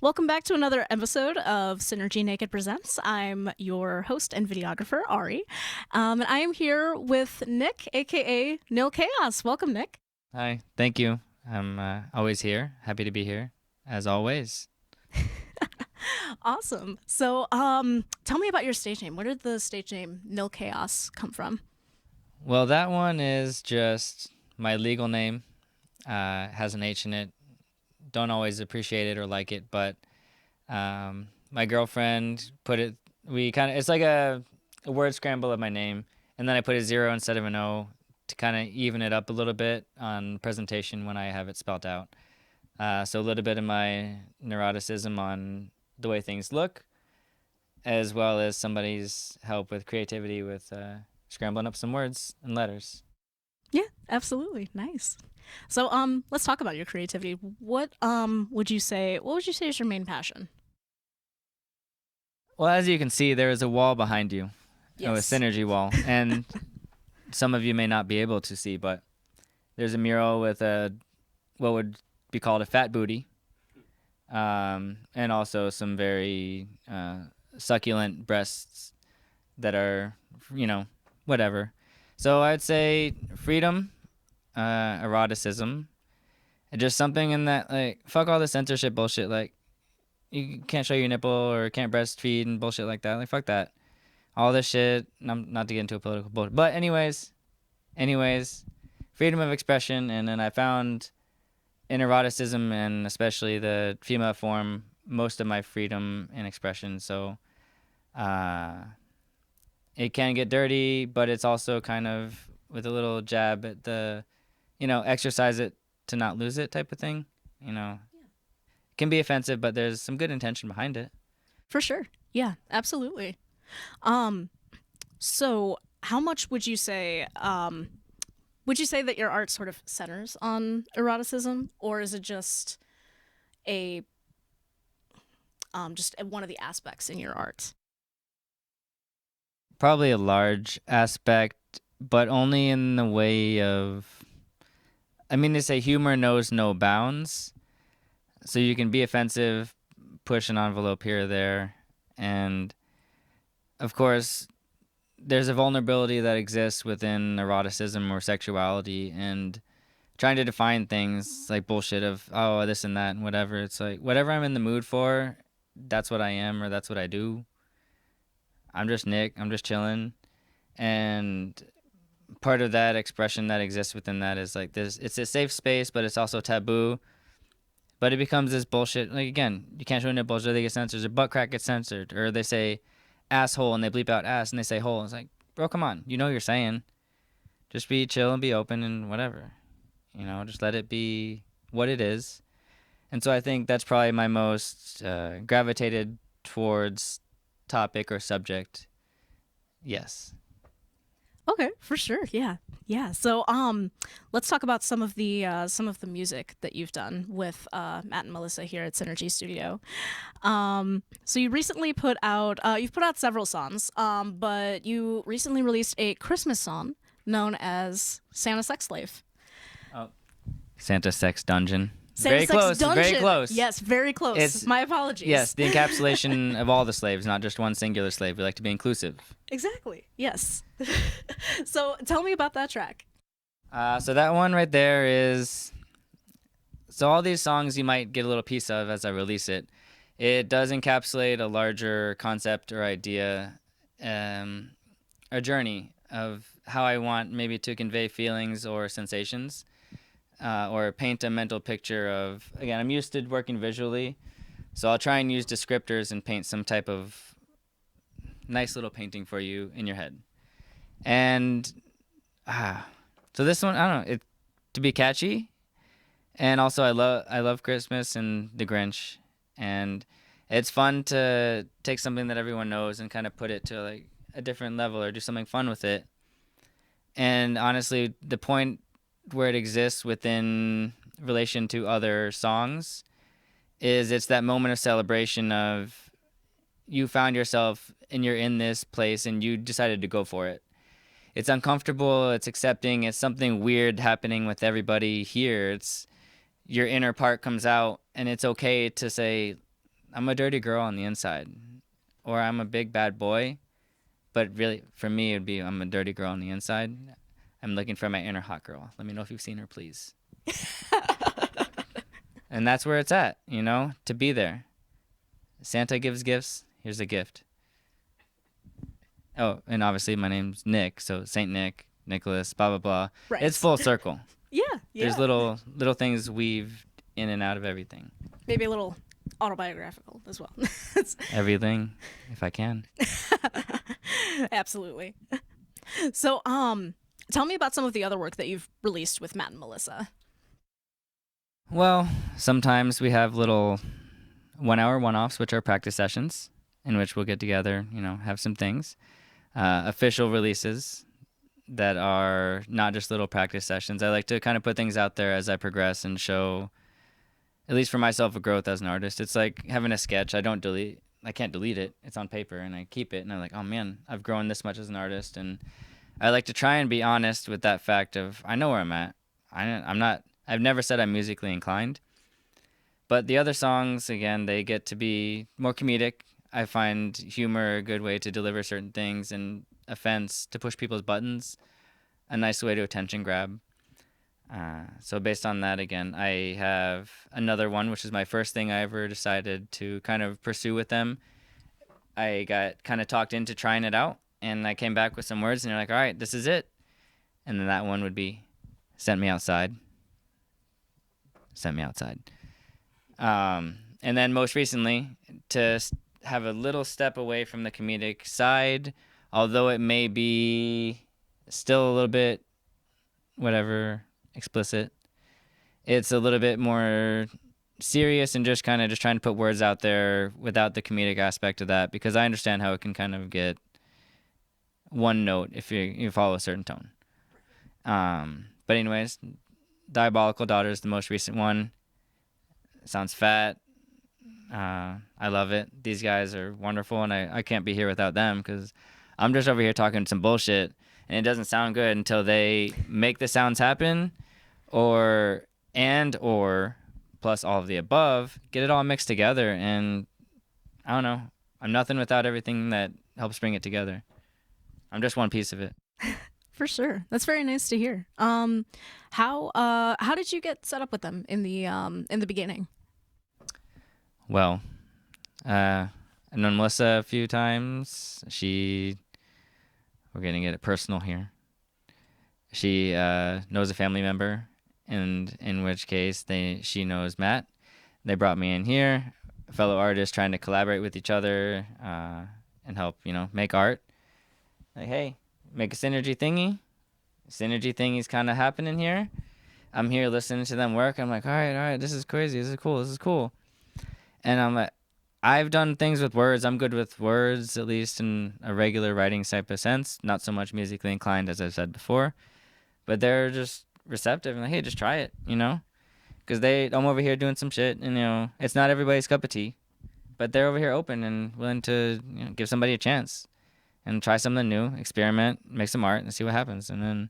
Welcome back to another episode of Synergy Naked Presents. I'm your host and videographer, Ari. And I am here with Nick, aka NilCha0s. Welcome, Nick. Hi, thank you. I'm always here. Happy to be here, as always. Awesome. So, tell me about your stage name. Where did the stage name NilCha0s come from? Well, that one is just my legal name. Has an H in it. Don't always appreciate it or like it, but my girlfriend put it. It's like a word scramble of my name, and then I put a zero instead of an O to kind of even it up a little bit on presentation when I have it spelled out. So a little bit of my neuroticism on the way things look, as well as somebody's help with creativity with scrambling up some words and letters. Yeah, absolutely. Nice. So, let's talk about your creativity. What would you say? What would you say is your main passion? Well, as you can see, there is a wall behind you. Oh, a Yes. synergy wall. And some of you may not be able to see, but there's a mural with what would be called a fat booty, and also some very succulent breasts that are, whatever. So I'd say freedom, eroticism, and just something in that, like, fuck all the censorship bullshit. Like, you can't show your nipple or can't breastfeed and bullshit like that. Like, fuck that. All this shit. Not to get into a political bullshit, but anyways, freedom of expression, and then I found in eroticism and especially the female form most of my freedom and expression. So, it can get dirty, but it's also kind of with a little jab at the, exercise it to not lose it type of thing. It can be offensive, but there's some good intention behind it. For sure. Yeah, absolutely. Um, so how much would you say that your art sort of centers on eroticism, or is it just a just one of the aspects in your art? Probably a large aspect, but only in the way of, I mean, they say humor knows no bounds. So you can be offensive, push an envelope here or there. And of course, there's a vulnerability that exists within eroticism or sexuality, and trying to define things like bullshit of, oh, this and that and whatever. It's like, whatever I'm in the mood for, that's what I am or that's what I do. I'm just Nick. I'm just chilling. And part of that expression that exists within that is like this, it's a safe space, but it's also taboo. But it becomes this bullshit. Like, again, you can't show nipples or they get censored, or butt crack gets censored, or they say asshole and they bleep out ass and they say hole. It's like, bro, come on. You know what you're saying. Just be chill and be open and whatever. Just let it be what it is. And so I think that's probably my most gravitated towards topic or subject. Yes. Okay, for sure. Yeah, yeah. So, let's talk about some of the music that you've done with Matt and Melissa here at Synergy Studio. So you recently you've put out several songs, but you recently released a Christmas song known as Santa Sex Slave. Oh, Santa Sex Dungeon. Santa Very Sex close. Dungeon. Very close. Yes, very close. It's- My apologies. Yes, the encapsulation of all the slaves, not just one singular slave. We like to be inclusive. Exactly. Yes. So tell me about that track. So that one right there is. So all these songs you might get a little piece of as I release it. It does encapsulate a larger concept or idea, a journey of how I want maybe to convey feelings or sensations, or paint a mental picture of. Again, I'm used to working visually, so I'll try and use descriptors and paint some type of nice little painting for you in your head. And so this one, I don't know, it to be catchy, and also I love Christmas and The Grinch, and it's fun to take something that everyone knows and kind of put it to like a different level or do something fun with it. And honestly, the point where it exists within relation to other songs is it's that moment of celebration of you found yourself and you're in this place and you decided to go for it. It's uncomfortable, it's accepting, it's something weird happening with everybody here. It's your inner part comes out, and it's okay to say, I'm a dirty girl on the inside, or I'm a big bad boy. But really, for me, it'd be I'm a dirty girl on the inside. I'm looking for my inner hot girl. Let me know if you've seen her, please. And that's where it's at, to be there. Santa gives gifts. Here's a gift. Oh, and obviously my name's Nick, so Saint Nick, Nicholas, blah blah blah. Right. It's full circle. Yeah. There's little things weaved in and out of everything. Maybe a little autobiographical as well. Everything, if I can. Absolutely. So, tell me about some of the other work that you've released with Matt and Melissa. Well, sometimes we have little 1-hour one-offs, which are practice sessions, in which we'll get together, have some things. Official releases that are not just little practice sessions. I like to kind of put things out there as I progress and show, at least for myself, a growth as an artist. It's like having a sketch. I can't delete it. It's on paper, and I keep it, and I'm like, oh man, I've grown this much as an artist. And I like to try and be honest with that fact of I know where I'm at. I've never said I'm musically inclined. But the other songs, again, they get to be more comedic. I find humor a good way to deliver certain things, and offense to push people's buttons, a nice way to attention grab. So based on that, again, I have another one, which is my first thing I ever decided to kind of pursue with them. I got kind of talked into trying it out, and I came back with some words, and they're like, all right, this is it. And then that one would be Sent Me Outside. Sent Me Outside. And then most recently, to have a little step away from the comedic side, although it may be still a little bit, whatever, explicit, it's a little bit more serious and just trying to put words out there without the comedic aspect of that, because I understand how it can kind of get one note if you follow a certain tone. But anyways, Diabolical Daughter is the most recent one. It sounds fat. I love it. These guys are wonderful, and I can't be here without them, because I'm just over here talking some bullshit, and it doesn't sound good until they make the sounds happen, or plus all of the above, get it all mixed together. And I don't know, I'm nothing without everything that helps bring it together. I'm just one piece of it. For sure. That's very nice to hear. How did you get set up with them in the beginning? Well, I've known Melissa a few times. We're going to get it personal here. She knows a family member, and in which case she knows Matt. They brought me in here, fellow artists trying to collaborate with each other and help, make art. Like, hey, make a synergy thingy. Synergy thingy's kind of happening here. I'm here listening to them work. I'm like, all right, this is crazy. This is cool. And I'm like, I've done things with words. I'm good with words, at least in a regular writing type of sense. Not so much musically inclined, as I've said before. But they're just receptive and like, hey, just try it, Because I'm over here doing some shit, and, it's not everybody's cup of tea. But they're over here open and willing to give somebody a chance and try something new, experiment, make some art, and see what happens. And then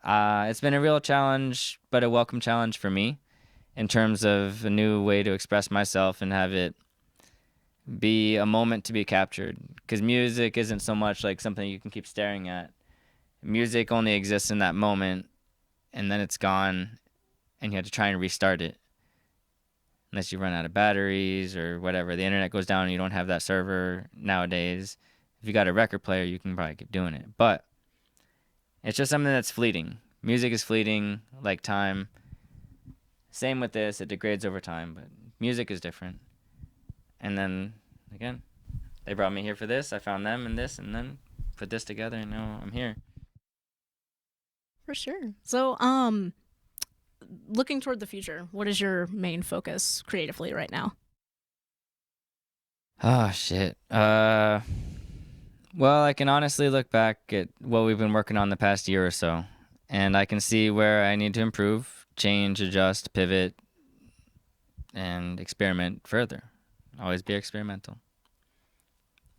it's been a real challenge, but a welcome challenge for me, in terms of a new way to express myself and have it be a moment to be captured. Because music isn't so much like something you can keep staring at. Music only exists in that moment, and then it's gone, and you have to try and restart it. Unless you run out of batteries or whatever. The internet goes down and you don't have that server nowadays. If you got a record player, you can probably keep doing it. But it's just something that's fleeting. Music is fleeting, like time. Same with this, it degrades over time, but music is different. And then, again, they brought me here for this, I found them in this, and then put this together, and now I'm here. For sure. So, looking toward the future, what is your main focus creatively right now? Oh, shit. Well, I can honestly look back at what we've been working on the past year or so, and I can see where I need to improve, change, adjust, pivot, and experiment further. Always be experimental.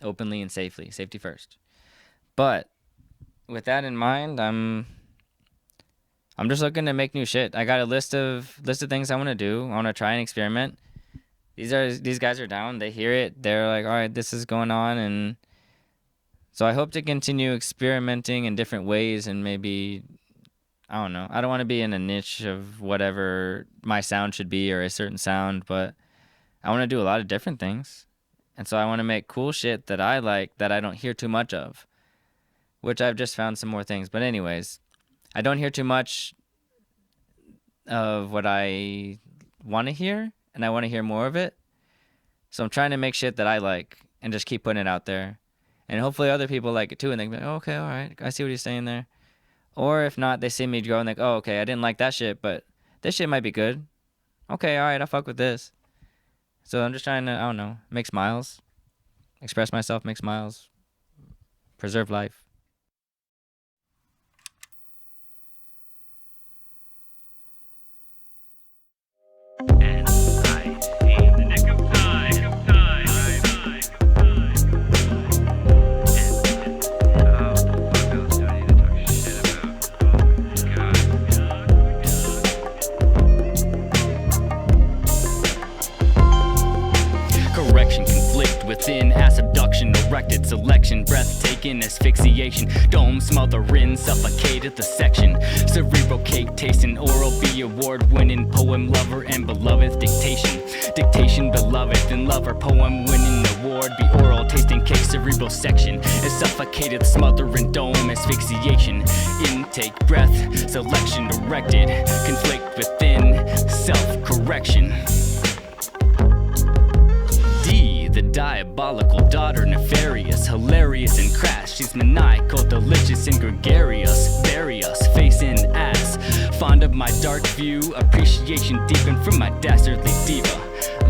Openly and safely. Safety first. But with that in mind, I'm just looking to make new shit. I got a list of things I want to do. I want to try and experiment. these guys are down. They hear it. They're like, all right, this is going on, and so I hope to continue experimenting in different ways, and maybe, I don't know. I don't want to be in a niche of whatever my sound should be or a certain sound, but I want to do a lot of different things. And so I want to make cool shit that I like that I don't hear too much of, which I've just found some more things. But anyways, I don't hear too much of what I want to hear, and I want to hear more of it. So I'm trying to make shit that I like and just keep putting it out there. And hopefully other people like it too, and they can be like, oh, okay, all right, I see what he's saying there. Or if not, they see me go and like, oh, okay, I didn't like that shit, but this shit might be good. Okay, all right, I'll fuck with this. So I'm just trying to, I don't know, make smiles, express myself, make smiles, preserve life. And I see the nick of time. Oh, fuck else do I need to talk shit about? Oh, God. Correction, conflict within, ass abduction, erected selection, breathtaking asphyxiation, dome smothering, suffocated the section, cerebral cake tasting, oral B award winning, poem lover and beloved dictation beloved and lover, poem winning award, be oral tasting cake, cerebral section, is suffocated, smothering, dome asphyxiation, intake, breath, selection, erected, conflict within, self-correction. The diabolical daughter, nefarious, hilarious and crass. She's maniacal, delicious and gregarious, various, face in ass. Fond of my dark view, appreciation deepened from my dastardly diva.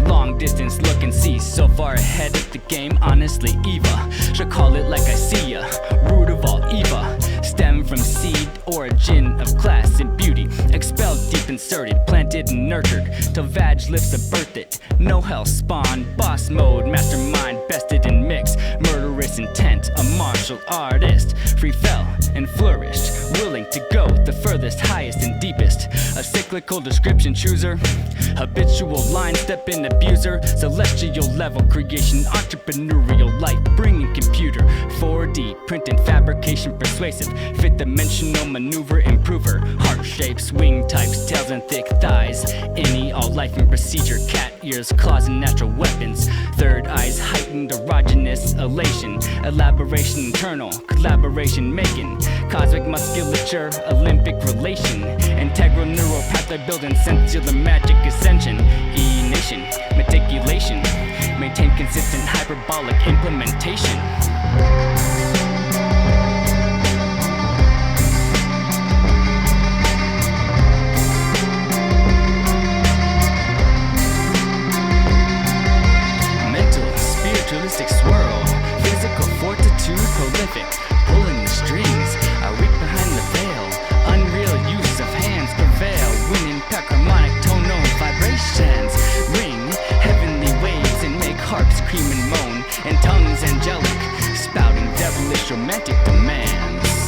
Long distance look and see, so far ahead of the game, honestly Eva. She'll call it like I see ya, root of all Eva. Stem from seed, origin of class and beauty. Expelled, deep inserted, planted and nurtured, till vag lips have birthed it. No hell spawn, boss mode, mastermind, bested and mixed. Murderous intent, a martial artist. Free fell and flourished, willing to go the furthest, highest and deepest. A cyclical description chooser, habitual line step in abuser. Celestial level creation, entrepreneurial life bringing computer. 4D print and fabrication persuasive, fifth dimensional maneuver improver. Heart shapes, wing types, tails and thick thighs. Any all life and procedure, cat ears, claws and natural weapons. Third eyes, heightened erogenous elation. Elaboration internal, collaboration making. Cosmic musculature, Olympic relation. Integral neural pathway building, sensual magic ascension. E-nation, meticulation. Maintain consistent hyperbolic implementation. Spiritualistic swirl, physical fortitude prolific, pulling the strings, a week behind the veil, unreal use of hands prevail, winning pacharmonic tonal vibrations, ring heavenly waves and make harps scream and moan, and tongues angelic, spouting devilish romantic demands.